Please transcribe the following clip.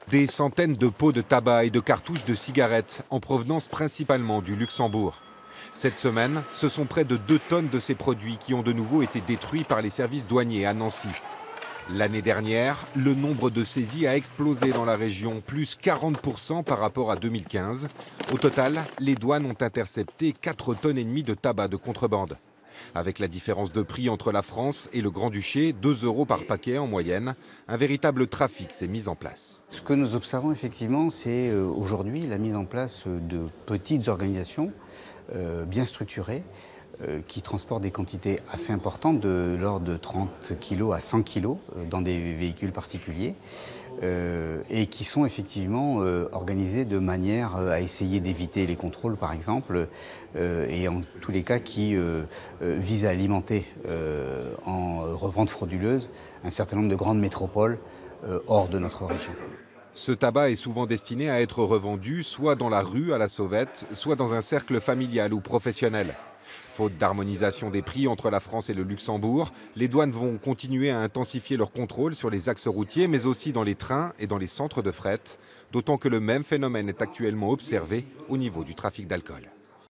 Des centaines de pots de tabac et de cartouches de cigarettes en provenance principalement du Luxembourg. Cette semaine, ce sont près de 2 tonnes de ces produits qui ont de nouveau été détruits par les services douaniers à Nancy. L'année dernière, le nombre de saisies a explosé dans la région, plus 40% par rapport à 2015. Au total, les douanes ont intercepté 4,5 tonnes de tabac de contrebande. Avec la différence de prix entre la France et le Grand-Duché, 2 € par paquet en moyenne, un véritable trafic s'est mis en place. Ce que nous observons effectivement, c'est aujourd'hui la mise en place de petites organisations bien structurées qui transportent des quantités assez importantes, de l'ordre de 30 kg à 100 kg dans des véhicules particuliers et qui sont effectivement organisées de manière à essayer d'éviter les contrôles par exemple et en tous les cas qui visent à alimenter en revente frauduleuse un certain nombre de grandes métropoles hors de notre région. Ce tabac est souvent destiné à être revendu soit dans la rue à la sauvette, soit dans un cercle familial ou professionnel. Faute d'harmonisation des prix entre la France et le Luxembourg, les douanes vont continuer à intensifier leurs contrôles sur les axes routiers, mais aussi dans les trains et dans les centres de fret, d'autant que le même phénomène est actuellement observé au niveau du trafic d'alcool.